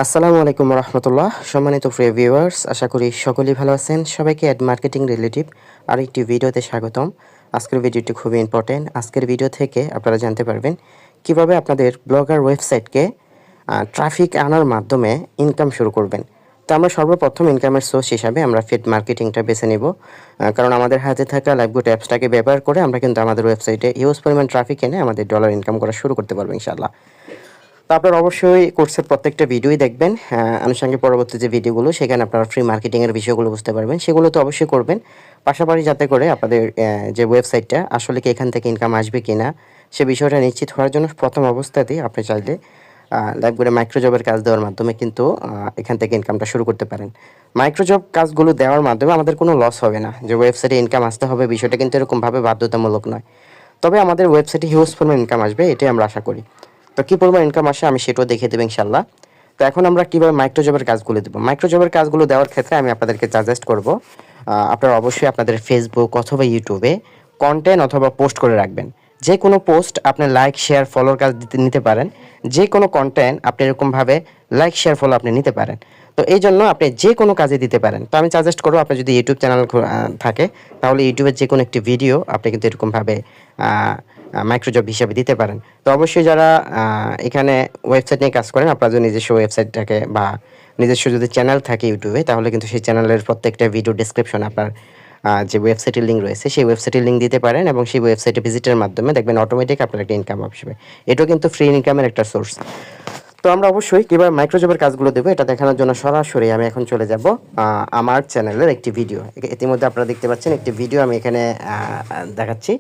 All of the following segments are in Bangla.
আসসালামু আলাইকুম রহমতুল্লাহ। সম্মানিত প্রিয় ভিউয়ার্স, আশা করি সকলেই ভালো আছেন। সবাইকে অ্যাড মার্কেটিং রিলেটিভ আরেকটি ভিডিওতে স্বাগতম। আজকের ভিডিওটি খুবই ইম্পর্টেন্ট। আজকের ভিডিও থেকে আপনারা জানতে পারবেন কিভাবে আপনাদের ব্লগার ওয়েবসাইটকে ট্রাফিক আনার মাধ্যমে ইনকাম শুরু করবেন। তো আমরা সর্বপ্রথম ইনকামের সোর্স হিসাবে আমরা ফেড মার্কেটিংটা বেছে নেব, কারণ আমাদের হাতে থাকা লাইভগুড অ্যাপসটাকে ব্যবহার করে আমরা কিন্তু আমাদের ওয়েবসাইটে হিউজ পরিমাণ ট্রাফিক এনে আমাদের ডলার ইনকাম করা শুরু করতে পারবো ইনশাআল্লাহ। তো আপনারা অবশ্যই কোর্সের প্রত্যেকটা ভিডিওই দেখবেন। আনুষঙ্গিক পরবর্তী যে ভিডিওগুলো সেখানে আপনারা ফ্রি মার্কেটিংয়ের বিষয়গুলো বুঝতে পারবেন, সেগুলো তো অবশ্যই করবেন। পাশাপাশি যাতে করে আপনাদের যে ওয়েবসাইটটা আসলে কি এখান থেকে ইনকাম আসবে কি না সে বিষয়টা নিশ্চিত হওয়ার জন্য প্রথম অবস্থাতেই আপনি চাইলে লাইভগুডে মাইক্রোজবের কাজ দেওয়ার মাধ্যমে কিন্তু এখান থেকে ইনকামটা শুরু করতে পারেন। মাইক্রোজব কাজগুলো দেওয়ার মাধ্যমে আমাদের কোনো লস হবে না, যে ওয়েবসাইটে ইনকাম আসতে হবে বিষয়টা কিন্তু এরকমভাবে বাধ্যতামূলক নয়। তবে আমাদের ওয়েবসাইটে হিউজ পরিমাণ ইনকাম আসবে, এটাই আমরা আশা করি। তো কী পরিমাণ ইনকাম আসে আমি সেটাও দেখিয়ে দেবো ইনশাল্লাহ। তো এখন আমরা কীভাবে মাইক্রোজবের কাজগুলো দেবো। মাইক্রোজবের কাজগুলো দেওয়ার ক্ষেত্রে আমি আপনাদেরকে সাজেস্ট করব, আপনারা অবশ্যই আপনাদের ফেসবুক অথবা ইউটিউবে কন্টেন্ট অথবা পোস্ট করে রাখবেন। যে কোনো পোস্ট আপনি লাইক শেয়ার ফলোর কাজ নিতে পারেন, যে কোনো কন্টেন্ট আপনি এরকমভাবে লাইক শেয়ার ফলো আপনি নিতে পারেন। তো এই জন্য আপনি যে কোনো কাজে দিতে পারেন। তো আমি সাজেস্ট করবো, আপনার যদি ইউটিউব চ্যানেল থাকে তাহলে ইউটিউবের যে কোনো একটি ভিডিও আপনি কিন্তু এরকমভাবে মাইক্রোজব হিসাবে দিতে পারেন। তো অবশ্যই যারা এখানে ওয়েবসাইট নিয়ে কাজ করেন, আপনার যদি নিজস্ব ওয়েবসাইট থাকে বা নিজস্ব যদি চ্যানেল থাকে ইউটিউবে, তাহলে কিন্তু সেই চ্যানেলের প্রত্যেকটা ভিডিও ডেসক্রিপশন আপনার যে ওয়েবসাইটের লিঙ্ক রয়েছে সেই ওয়েবসাইটের লিঙ্ক দিতে পারেন, এবং সেই ওয়েবসাইটে ভিজিটের মাধ্যমে দেখবেন অটোমেটিক আপনার একটা ইনকাম আসবে। এটাও কিন্তু ফ্রি ইনকামের একটা সোর্স। তো আমরা অবশ্যই কীভাবে মাইক্রোজবের কাজগুলো দেবো এটা দেখানোর জন্য সরাসরি আমি এখন চলে যাব আমার চ্যানেলের একটি ভিডিও। ইতিমধ্যে আপনারা দেখতে পাচ্ছেন একটি ভিডিও আমি এখানে দেখাচ্ছি।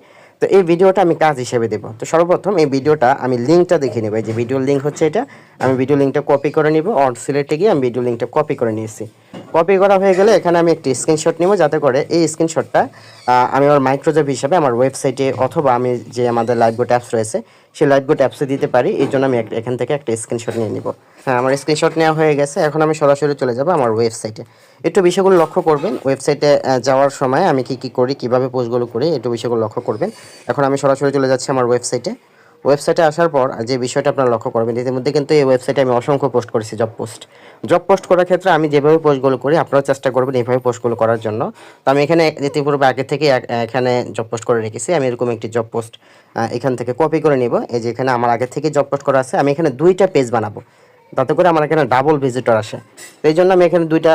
তো এই ভিডিওটা আমি কাজ হিসেবে দেবো। তো সর্বপ্রথম এই ভিডিওটা আমি লিঙ্কটা দেখে নেব। এই যে ভিডিওর লিঙ্ক হচ্ছে এটা, আমি ভিডিও লিঙ্কটা কপি করে নিব। অন সিলেক্টে গিয়ে আমি ভিডিও লিঙ্কটা কপি করে নিয়েছি। কপি করা হয়ে গেলে এখানে আমি একটি স্ক্রিনশট নিব, যাতে করে এই স্ক্রিনশটটা আমি আমার মাইক্রোজব হিসাবে আমার ওয়েবসাইটে অথবা আমি যে আমাদের লাইভগুড অ্যাপস রয়েছে সেই লাইভগুড অ্যাপসে দিতে পারি। এই জন্য আমি এখান থেকে একটা স্ক্রিনশট নিয়ে নিব। হ্যাঁ, আমার স্ক্রিনশট নেওয়া হয়ে গেছে। এখন আমি সরাসরি চলে যাব আমার ওয়েবসাইটে। একটু বিষয়গুলো লক্ষ্য করবেন, ওয়েবসাইটে যাওয়ার সময় আমি কি করি, কিভাবে পোস্টগুলো করি, একটু বিষয়গুলো লক্ষ্য করবেন। এখন আমি সরাসরি চলে যাচ্ছি আমার ওয়েবসাইটে। ওয়েবসাইটে আসার পর যে বিষয়টা আপনারা লক্ষ্য করবেন, ইতিমধ্যে কিন্তু এই ওয়েবসাইটে আমি অসংখ্য পোস্ট করেছি, জব পোস্ট করার ক্ষেত্রে আমি যেভাবে পোস্টগুলো করি আপনারাও চেষ্টা করবেন এইভাবে পোস্টগুলো করার জন্য। তো আমি এখানে ইতিপূর্বে আগে থেকে এখানে জব পোস্ট করে রেখেছি। আমি এরকম একটি জব পোস্ট এখান থেকে কপি করে নিব। এই যে এখানে আমার আগে থেকে জব পোস্ট করা আছে, আমি এখানে 2টা পেজ বানাবো, তাতে করে আমার এখানে ডাবল ভিজিটর আসে। তো এই জন্য আমি এখানে 2টা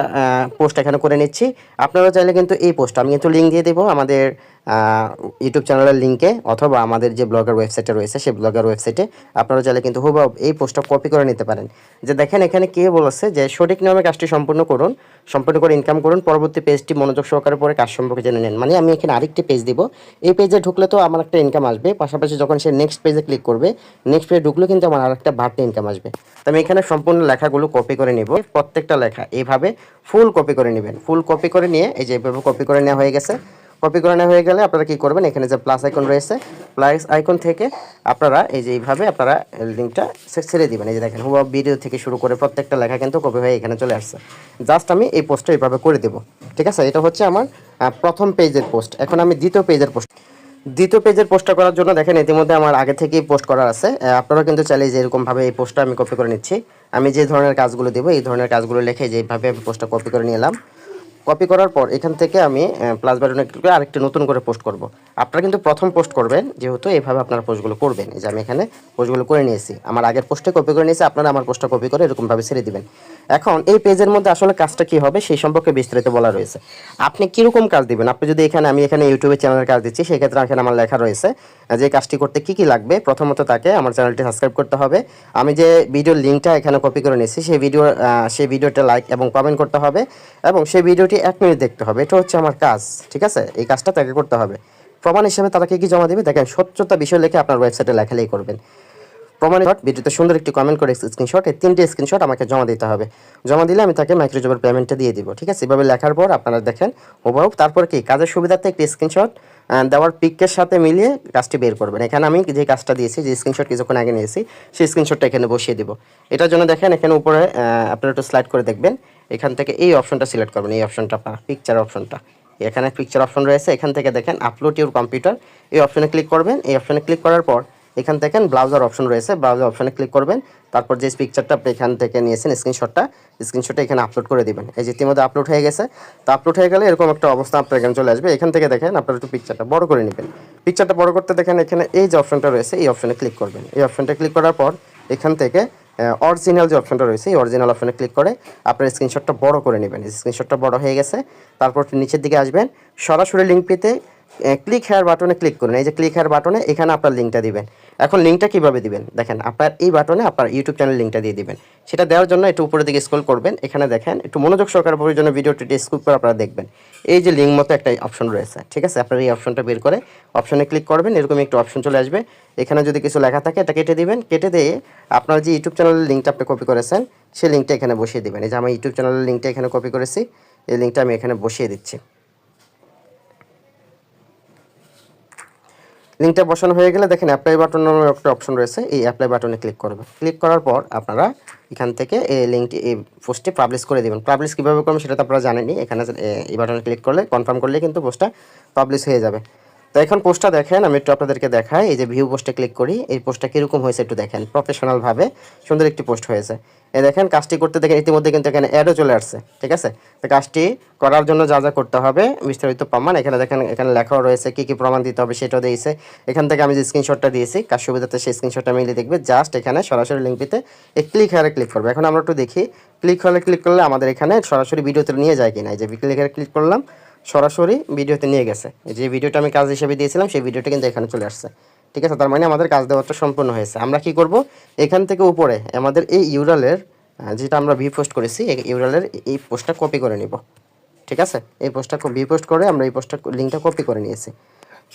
পোস্ট এখানে করে নিচ্ছি। আপনারা চাইলে কিন্তু এই পোস্ট আমি কিন্তু লিঙ্ক দিয়ে দেবো আমাদের ইউটিউব চ্যানেলের লিঙ্কে, অথবা আমাদের যে ব্লগার ওয়েবসাইটে রয়েছে সেই ব্লগার ওয়েবসাইটে আপনারা চাইলে কিন্তু হুবহু এই পোস্টটা কপি করে নিতে পারেন। যে দেখেন এখানে কে বলেছে যে সঠিক নিয়মে কাজটি সম্পূর্ণ করে ইনকাম করুন, পরবর্তী পেজটি মনোযোগ সহকারে পরে কাজ সম্পর্কে জেনে নেন। মানে আমি এখানে আরেকটি পেজ দিব, এই পেজে ঢুকলে তো আমার একটা ইনকাম আসবে, পাশাপাশি যখন সে নেক্সট পেজে ক্লিক করবে, নেক্সট পেজে ঢুকলে কিন্তু আমার আরেকটা বাড়তি ইনকাম আসবে। তো আমি এখানে সম্পূর্ণ লেখাগুলো কপি করে নিব। প্রত্যেকটা লেখা এইভাবে ফুল কপি করে নেবেন। ফুল কপি করে নিয়ে এই যে এইভাবে কপি করে নেওয়া হয়ে গেছে। কপি করে নেওয়া হয়ে গেলে আপনারা কী করবেন, এখানে যে প্লাস আইকন রয়েছে, প্লাস আইকন থেকে আপনারা এই যে এইভাবে আপনারা লিঙ্কটা ছেড়ে দিবেন। এই যে দেখেন হুবহু ভিডিও থেকে শুরু করে প্রত্যেকটা লেখা কিন্তু কপি হয়ে এখানে চলে আসছে। জাস্ট আমি এই পোস্টটা এইভাবে করে দেবো। ঠিক আছে, এটা হচ্ছে আমার প্রথম পেজের পোস্ট। এখন আমি দ্বিতীয় পেজের পোস্টটা করার জন্য দেখেন ইতিমধ্যে আমার আগে থেকেই পোস্ট করা আছে। আপনারা কিন্তু চাইলে যে এরকমভাবে এই পোস্টটা আমি কপি করে নিচ্ছি। আমি যে ধরনের কাজগুলো দেবো এই ধরনের কাজগুলো লিখে যেভাবে আমি পোস্টটা কপি করে নিলাম। কপি করার পর এখান থেকে আমি প্লাস বাটনে ক্লিক করে আরেকটি নতুন করে পোস্ট করব। আপনারা কিন্তু প্রথম পোস্ট করবেন, যেহেতু এইভাবে আপনারা পোস্টগুলো করবেন। এই যে আমি এখানে পোস্টগুলো করে নিয়েছি, আমার আগের পোস্টে কপি করে নিয়েছি, আপনারা আমার পোস্টটা কপি করে এরকমভাবে ছেড়ে দিবেন। এখন এই পেজের মধ্যে আসলে কাজটা কী হবে সেই সম্পর্কে বিস্তারিত বলা রয়েছে। আপনি কীরকম কাজ দিবেন, আপনি যদি আমি এখানে ইউটিউবে চ্যানেলের কাজ দিচ্ছি, সেক্ষেত্রে এখানে আমার লেখা রয়েছে যে কাজটি করতে কী কী লাগবে। প্রথমত তাকে আমার চ্যানেলটি সাবস্ক্রাইব করতে হবে। আমি যে ভিডিওর লিঙ্কটা এখানে কপি করে নিয়েছি সেই ভিডিওটা লাইক এবং কমেন্ট করতে হবে, এবং সেই ভিডিওটি 1 মিনিট দেখতে হবে। এটা হচ্ছে আমার কাজ। ঠিক আছে, এই কাজটা তাকে করতে হবে। প্রমাণ হিসেবে তারা কি জমা দেবে, দেখেন সত্যতা বিষয় লিখে আপনার ওয়েবসাইটে লেখালেই করবেন। প্রমাণিত ভিডিওতে সুন্দর একটি কমেন্ট করে স্ক্রিনশট, এই 3টে স্ক্রিনশট আমাকে জমা দিতে হবে। জমা দিলে আমি তাকে মাইক্রোজবের পেমেন্টটা দিয়ে দিব। ঠিক আছে, এভাবে লেখার পর আপনারা দেখেন হুবহু তারপর কি কাজের সুবিধার্থে একটি স্ক্রিনশট দেওয়ার পিকের সাথে মিলিয়ে কাজটি বের করবেন। এখানে আমি যে কাজটা দিয়েছি, যে স্ক্রিনশট কিছুক্ষণ আগে নিয়েছি, সেই স্ক্রিনশটটা এখানে বসিয়ে দিব। এটার জন্য দেখেন এখানে উপরে আপনারা একটু স্লাইড করে দেখবেন, এখান থেকে এই অপশনটা সিলেক্ট করবেন। এই অপশনটা আপনার পিকচার অপশনটা, এখানে পিকচার অপশন রয়েছে। এখান থেকে দেখেন আপলোড ইউর কম্পিউটার, এই অপশনে ক্লিক করবেন। এই অপশনে ক্লিক করার পর এখান থেকে ব্রাউজার অপশন রয়েছে, ব্রাউজার অপশনে ক্লিক করবেন। তারপর যে পিকচারটা আপনি এখান থেকে নিয়েছেন স্ক্রিনশটটা এখানে আপলোড করে দিবেন। এই যে ইতিমধ্যে আপলোড হয়ে গেছে। তো আপলোড হয়ে গেলে এরকম একটা অবস্থা আপনার এখানে চলে আসবে। এখান থেকে দেখেন আপনারা একটু পিকচারটা বড় করে নেবেন। পিকচারটা বড় করতে দেখেন এখানে এই যে অপশনটা রয়েছে এই অপশনে ক্লিক করবেন। এই অপশনটা ক্লিক করার পর এখান থেকে অরিজিনাল যে অপশনটা রয়েছে এই অরিজিনাল অপশনে ক্লিক করে আপনার স্ক্রিনশটটা বড় করে নেবেন। স্ক্রিনশটটা বড় হয়ে গেছে। তারপর নিচের দিকে আসবেন, সরাসরি লিঙ্ক পেতে ক্লিক হেয়ার বাটনে ক্লিক করুন। এই যে ক্লিক হেয়ার বাটনে এখানে আপনার লিঙ্কটা দিবেন। এখন লিঙ্কটা কীভাবে দিবেন দেখেন, আপনার এই বাটনে আপনার ইউটিউব চ্যানেল লিঙ্কটা দিয়ে দিবেন। সেটা দেওয়ার জন্য একটু উপরের দিকে স্ক্রল করবেন। এখানে দেখেন একটু মনোযোগ সহকারে প্রয়োজনে ভিডিওটি স্কিপ করে আপনারা দেখবেন। এই যে লিঙ্ক মতো একটা অপশন রয়েছে, ঠিক আছে, আপনার এই অপশনটা বের করে অপশনে ক্লিক করবেন। এরকম একটু অপশন চলে আসবে। এখানে যদি কিছু লেখা থাকে এটা কেটে দিবেন। কেটে দিয়ে আপনার যে ইউটিউব চ্যানেলের লিঙ্কটা আপনি কপি করেছেন সেই লিঙ্কটা এখানে বসিয়ে দিবেন। এই যে আমার ইউটিউব চ্যানেলের লিঙ্কটা এখানে কপি করেছি, এই লিঙ্কটা আমি এখানে বসিয়ে দিচ্ছি। লিঙ্কটা বসানো হয়ে গেলে দেখেন অ্যাপ্লাই বাটন নামে একটা অপশন রয়েছে, এই অ্যাপ্লাই বাটনে ক্লিক করবেন। ক্লিক করার পর আপনারা এখান থেকে এই লিঙ্কটি এই পোস্টটি পাবলিশ করে দেবেন। পাবলিশ কীভাবে করবেন সেটা তো আপনারা জানেনই। এখানে এই বাটনে ক্লিক করলে কনফার্ম করলে কিন্তু পোস্টটা পাবলিশ হয়ে যাবে। তো এখন পোস্টটা দেখেন, আমি একটু আপনাদেরকে দেখাই। এই যে ভিউ পোস্টে ক্লিক করি, এই পোস্টটা কীরকম হয়েছে একটু দেখেন। প্রফেশনালভাবে সুন্দর একটি পোস্ট হয়েছে। এই দেখেন কাজটি করতে দেখেন ইতিমধ্যে কিন্তু এখানে অ্যাডও চলে আসছে, ঠিক আছে। তো কাজটি করার জন্য যা যা করতে হবে বিস্তারিত প্রমাণ এখানে দেখেন, এখানে লেখাও রয়েছে কী কী প্রমাণ দিতে হবে সেটাও দিয়েছে। এখান থেকে আমি যে স্ক্রিনশটটা দিয়েছি কাজ সুবিধাতে সেই স্ক্রিনশটটা মিলে দেখবে। জাস্ট এখানে সরাসরি লিঙ্ক পেতে এই ক্লিক হেয়ারে ক্লিক করবে। এখন আমরা একটু দেখি ক্লিক করলে আমাদের এখানে সরাসরি ভিডিওতে নিয়ে যায় কিনা। এই যে ক্লিক হেয়ারে ক্লিক করলাম, সরাসরি ভিডিওতে নিয়ে গেছে। যে ভিডিওটা আমি কাজ হিসেবে দিয়েছিলাম সেই ভিডিওটা কিন্তু এখানে চলে আসছে, ঠিক আছে। তার মানে আমাদের কাজ দেওয়াটা সম্পূর্ণ হয়েছে। আমরা কি করব, এখান থেকে উপরে আমাদের এই ইউআরএলের যেটা আমরা ভি পোস্ট করেছি এই ইউআরএলের এই পোস্টটা কপি করে নিব, ঠিক আছে। এই পোস্টটা ভি পোস্ট করে আমরা এই পোস্টটা লিঙ্কটা কপি করে নিয়েছি।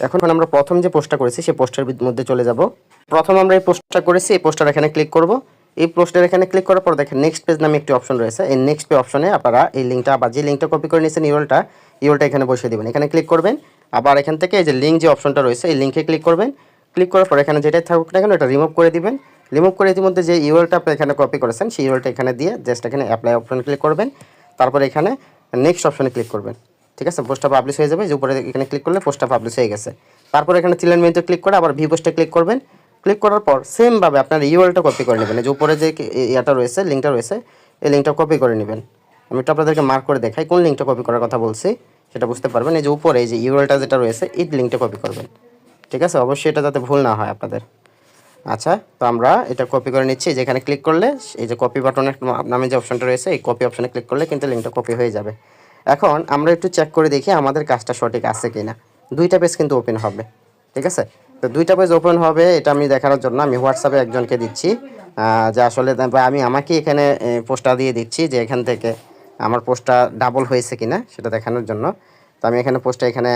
এখন আমরা প্রথম যে পোস্টটা করেছি সেই পোস্টের মধ্যে চলে যাব। প্রথম আমরা এই পোস্টটা করেছি, এই পোস্টটার এখানে ক্লিক করব। এই পোস্টের এখানে ক্লিক করার পর দেখেন নেক্সট পেজ নামে একটি অপশন রয়েছে। এই নেক্সট পেজ অপশনে আপনারা এই লিঙ্কটা আবার যে লিঙ্কটা কপি করে নিয়েছেন ইউআরএলটা এখানে বসিয়ে দেবেন। এখানে ক্লিক করবেন। আবার এখান থেকে এই যে লিঙ্ক যে অপশনটা রয়েছে এই লিঙ্কে ক্লিক করবেন। ক্লিক করার পর এখানে যেটাই থাকুক না কেন এটা রিমুভ করে দিবেন। রিমুভ করে ইতিমধ্যে যে ইউআরএলটা আপনি এখানে কপি করেছেন সেই ইউআরএলটা এখানে দিয়ে জাস্ট এখানে অ্যাপ্লাই অপশনে ক্লিক করবেন। তারপর এখানে নেক্সট অপশনে ক্লিক করবেন, ঠিক আছে। পোস্টটা পাবলিশ হয়ে যাবে। যে উপরে এখানে ক্লিক করলে পোস্টটা পাবলিশ হয়ে গেছে। তারপর এখানে চিলড্রেন মেনুতে ক্লিক করে আবার ভি পোস্টে ক্লিক করবেন। ক্লিক করার পর সেমভাবে আপনার ইউআরএলটা কপি করে নেবেন। যে উপরে যে ইয়াটা রয়েছে লিঙ্কটা রয়েছে এই লিঙ্কটা কপি করে নেবেন। আমি একটু আপনাদেরকে মার্ক করে দেখাই কোন লিঙ্কটা কপি করার কথা বলছি সেটা বুঝতে পারবেন। এই যে উপরে এই যে ইউআরএলটা যেটা রয়েছে এই লিঙ্কটা কপি করবেন, ঠিক আছে। অবশ্যই এটা যাতে ভুল না হয় আপনাদের। আচ্ছা, তো আমরা এটা কপি করে নিচ্ছি। যেখানে ক্লিক করলে এই যে কপি বাটনের নামে যে অপশনটা রয়েছে এই কপি অপশনে ক্লিক করলে কিন্তু লিঙ্কটা কপি হয়ে যাবে। এখন আমরা একটু চেক করে দেখি আমাদের কাজটা সঠিক আছে কিনা। দুইটা পেজ কিন্তু ওপেন হবে, ঠিক আছে। তো দুইটা পেজ ওপেন হবে এটা আমি দেখানোর জন্য আমি হোয়াটসঅ্যাপে একজনকে দিচ্ছি যে আসলে আমি আমাকে এখানে পোস্টটা দিয়ে দিচ্ছি যে এখান থেকে আমার পোস্টটা ডাবল হয়েছে কিনা সেটা দেখানোর জন্য। তো আমি এখানে পোস্টটা এখানে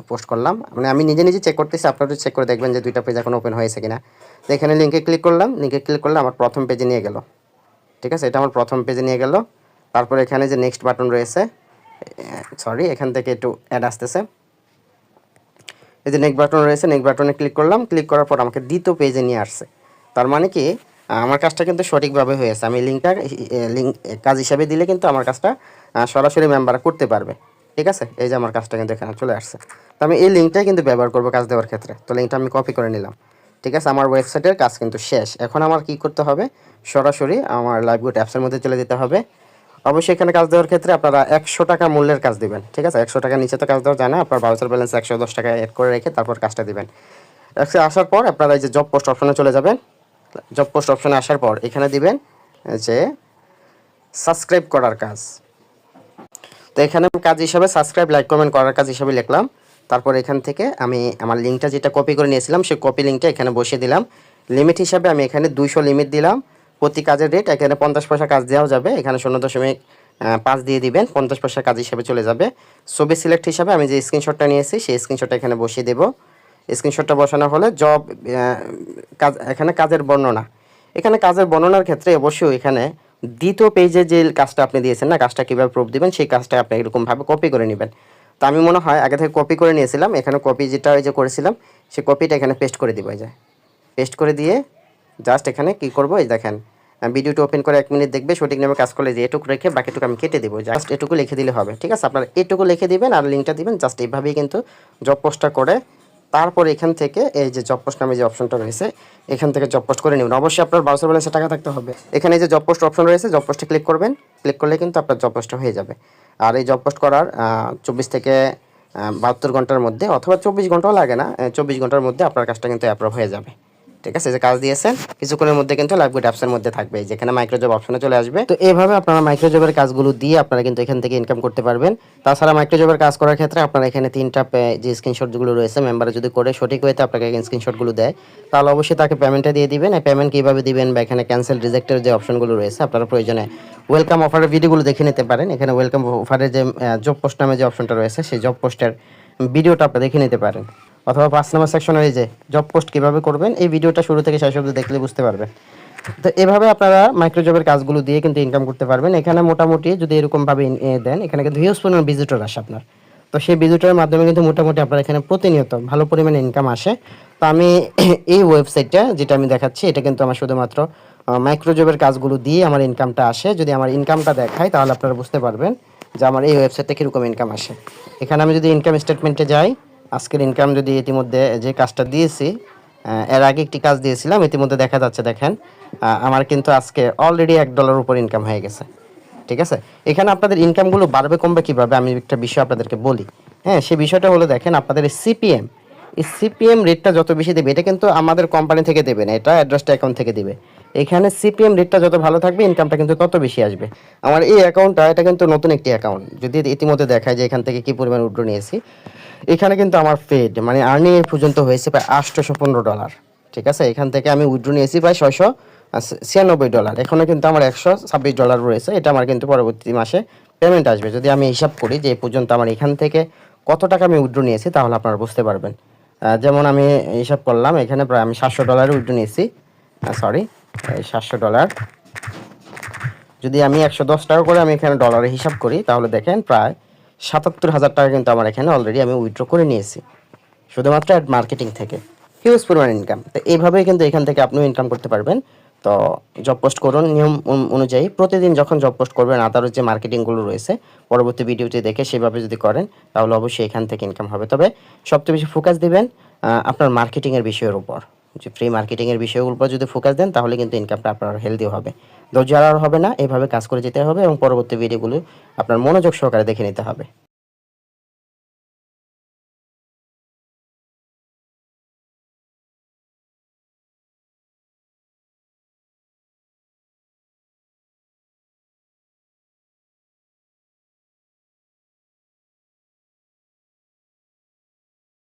পোস্ট করলাম, মানে আমি নিজে নিজে চেক করতেছি। আপনারা চেক করে দেখবেন যে দুইটা পেজ এখন ওপেন হয়েছে কিনা। তো এখানে লিঙ্কে ক্লিক করলাম। লিঙ্কে ক্লিক করলে আমার প্রথম পেজে নিয়ে গেল, ঠিক আছে। এটা আমার প্রথম পেজে নিয়ে গেল। তারপর এখানে যে নেক্সট বাটন রয়েছে, সরি এখান থেকে একটু অ্যাড আসতেছে। এই যে নেক্সট বাটন রয়েছে, নেক্সট বাটনে ক্লিক করলাম। ক্লিক করার পর আমাকে দ্বিতীয় পেজে নিয়ে আসছে। তার মানে কি আমার কাজটা কিন্তু সঠিকভাবে হয়েছে। আমি লিঙ্কটা কাজ হিসাবে দিলে কিন্তু আমার কাজটা সরাসরি মেম্বাররা করতে পারবে, ঠিক আছে। এই যে আমার কাজটা কিন্তু এখানে চলে আসছে। তো আমি এই লিঙ্কটাই কিন্তু ব্যবহার করবো কাজ দেওয়ার ক্ষেত্রে। তো লিঙ্কটা আমি কপি করে নিলাম, ঠিক আছে। আমার ওয়েবসাইটের কাজ কিন্তু শেষ। এখন আমার কি করতে হবে, সরাসরি আমার লাইভগুড অ্যাপসের মধ্যে চলে যেতে হবে। অবশ্যই এখানে কাজ দেওয়ার ক্ষেত্রে আপনারা 100 টাকা মূল্যের কাজ দিবেন, ঠিক আছে। 100 টাকার নিচে তো কাজ দেওয়া যায় না। আপনার ভাউচার ব্যালেন্স 110 টাকা অ্যাড করে রেখে তারপর কাজটা দিবেন। আসার পর আপনারা এই যে জব পোস্ট অপশনে চলে যাবেন। জব পোস্ট অপশনে আসার পর এখানে দিবেন যে সাবস্ক্রাইব করার কাজ। তো এখানে কাজ হিসাবে সাবস্ক্রাইব লাইক কমেন্ট করার কাজ হিসাবে লিখলাম। তারপর এখান থেকে আমি আমার লিঙ্কটা যেটা কপি করে নিয়েছিলাম সেই কপি লিঙ্কটা এখানে বসিয়ে দিলাম। লিমিট হিসাবে আমি এখানে 200 লিমিট দিলাম। প্রতি কাজের রেট এখানে 50 পয়সা কাজ দেওয়া যাবে। এখানে 0.5 দিয়ে দিবেন, 50 পয়সা কাজ হিসাবে চলে যাবে। ছবি সিলেক্ট হিসাবে আমি যে স্ক্রিনশটটা নিয়েছি সেই স্ক্রিনশটটা এখানে বসিয়ে দেব। স্ক্রিনশটটা বসানো হলে জব কাজ, এখানে কাজের বর্ণনা। এখানে কাজের বর্ণনার ক্ষেত্রে অবশ্যই এখানে দ্বিতীয় পেজে যে কাজটা আপনি দিয়েছেন না, কাজটা কীভাবে প্রুফ দিবেন সেই কাজটা আপনি এরকমভাবে কপি করে নেবেন। তো আমি মনে হয় আগে থেকে কপি করে নিয়েছিলাম। এখানে কপি যেটা ওই যে করেছিলাম সেই কপিটা এখানে পেস্ট করে দিব। এই যে পেস্ট করে দিয়ে জাস্ট এখানে কি করব, এই দেখেন ভিডিওটি ওপেন করে 1 মিনিট দেখবে। সঠিক নামে কাজ করলে যে এটুকু রেখে বাকিটুকু আমি কেটে দেবো। জাস্ট এটুকু লিখে দিলে হবে, ঠিক আছে। আপনারা এটুকু লিখে দিবেন আর লিঙ্কটা দিবেন। জাস্ট এইভাবেই কিন্তু জব পোস্টটা করে তারপরে এখান থেকে এই যে জব পোস্ট নামে যে অপশনটা রয়েছে এখান থেকে জব পোস্ট করে নেবেন। অবশ্যই আপনার ব্রাউজার ব্যালেন্সে টাকা থাকতে হবে। এখানে যে জব পোস্ট অপশন রয়েছে জব পোস্টে ক্লিক করবেন, ক্লিক করলে কিন্তু আপনার জব পোস্টটা হয়ে যাবে। আর এই জব পোস্ট করার 24 থেকে 72 ঘন্টার মধ্যে অথবা 24 ঘন্টাও লাগে না, 24 ঘন্টার মধ্যে আপনার কাজটা কিন্তু অ্যাপ্রুভ হয়ে যাবে। ঠিক আছে, যে কাজ দিয়েছেন কিছুক্ষণের মধ্যে কিন্তু লাইভগুড অ্যাপসের মধ্যে থাকবে, যেখানে মাইক্রোজব অপশনে চলে আসবে। তো এইভাবে আপনারা মাইক্রোজবের কাজগুলো দিয়ে আপনারা কিন্তু এখান থেকে ইনকাম করতে পারবেন। তাছাড়া মাইক্রোজবের কাজ করার ক্ষেত্রে আপনারা এখানে 3টা যে স্ক্রিনশটগুলো রয়েছে, মেম্বারে যদি করে সঠিক ওয়েতে আপনাকে স্ক্রিনশটগুলো দেয় তাহলে অবশ্যই তাকে পেমেন্টটা দিয়ে দিবেন। এই পেমেন্ট কীভাবে দিবেন বা এখানে ক্যান্সেল রিজেক্টের যে অপশনগুলো রয়েছে আপনারা প্রয়োজনে ওয়েলকাম অফারের ভিডিওগুলো দেখে নিতে পারেন। এখানে ওয়েলকাম অফারের যে জব পোস্ট নামে যে অপশনটা রয়েছে সেই জব পোস্টের ভিডিওটা আপনি দেখে নিতে পারেন, অথবা 5 নম্বর সেকশনে এই যে জব পোস্ট কীভাবে করবেন এই ভিডিওটা শুরু থেকে শেষ অবধি দেখলে বুঝতে পারবেন। তো এভাবে আপনারা মাইক্রোজবের কাজগুলো দিয়ে কিন্তু ইনকাম করতে পারবেন। এখানে মোটামুটি যদি এরকমভাবে দেন এখানে কিন্তু হিউজ পরিমাণ ভিজিটর আসে আপনার। তো সেই ভিজিটরের মাধ্যমে কিন্তু মোটামুটি আপনার এখানে প্রতিনিয়ত ভালো পরিমাণে ইনকাম আসে। তো আমি এই ওয়েবসাইটটা যেটা আমি দেখাচ্ছি এটা কিন্তু আমার শুধুমাত্র মাইক্রোজবের কাজগুলো দিয়ে আমার ইনকামটা আসে। যদি আমার ইনকামটা দেখাই তাহলে আপনারা বুঝতে পারবেন যে আমার এই ওয়েবসাইটে কীরকম ইনকাম আসে। এখানে আমি যদি ইনকাম স্টেটমেন্টে যাই, আজকের ইনকাম যদি ইতিমধ্যে যে কাজটা দিয়েছি এর আগে একটি কাজ দিয়েছিলাম, ইতিমধ্যে দেখা যাচ্ছে দেখেন আমার কিন্তু আজকে অলরেডি $1 উপর ইনকাম হয়ে গেছে। ঠিক আছে, এখানে আপনাদের ইনকামগুলো বাড়বে কমবে কীভাবে আমি একটা বিষয় আপনাদেরকে বলি। হ্যাঁ, সেই বিষয়টা হলো দেখেন আপনাদের এই সিপিএম রেটটা যত বেশি দেবে, এটা কিন্তু আমাদের কোম্পানি থেকে দেবে না, এটা অ্যাড্রেসটা অ্যাকাউন্ট থেকে দিবে। এখানে সিপিএম রেটটা যত ভালো থাকবে ইনকামটা কিন্তু তত বেশি আসবে। আমার এই অ্যাকাউন্টটা এটা কিন্তু নতুন একটি অ্যাকাউন্ট, যদি ইতিমধ্যে দেখায় যে এখান থেকে কী পরিমাণ উইথড্র নিয়েছি, এখানে কিন্তু আমার পেড মানে আর্নিং এ পর্যন্ত হয়েছে প্রায় $815। ঠিক আছে, এখান থেকে আমি উইথড্র নিয়েছি প্রায় $696। এখনও কিন্তু আমার $126 রয়েছে, এটা আমার কিন্তু পরবর্তী মাসে পেমেন্ট আসবে। যদি আমি হিসাব করি যে এই পর্যন্ত আমার এখান থেকে কত টাকা আমি উইথড্র নিয়েছি তাহলে আপনারা বুঝতে পারবেন। যেমন আমি হিসাব করলাম এখানে প্রায় আমি $700 উইথড্র নিয়েছি, সরি $700। যদি আমি 110 টাকা করে আমি এখানে ডলারে হিসাব করি তাহলে দেখেন প্রায় 77,000 টাকা কিন্তু আমার এখানে অলরেডি আমি উইথড্র করে নিয়েছি শুধুমাত্র অ্যাড মার্কেটিং থেকে। হিউজ পরিমাণ ইনকাম। তো এইভাবেই কিন্তু এখান থেকে আপনিও ইনকাম করতে পারবেন। তো জব পোস্ট করুন নিয়ম অনুযায়ী, প্রতিদিন যখন জব পোস্ট করবেন আদারও যে মার্কেটিংগুলো রয়েছে পরবর্তী ভিডিওটি দেখে সেভাবে যদি করেন তাহলে অবশ্যই এখান থেকে ইনকাম হবে। তবে সবচেয়ে বেশি ফোকাস দিবেন আপনার মার্কেটিংয়ের বিষয়ের উপর, যে ফ্রি মার্কেটিংয়ের বিষয়গুলোর উপর যদি ফোকাস দেন তাহলে কিন্তু ইনকামটা আপনার হেলদি হবে। ধৈর্য আর হবে না, এভাবে কাজ করে যেতে হবে এবং পরবর্তী ভিডিওগুলো আপনার মনোযোগ সহকারে দেখে নিতে হবে।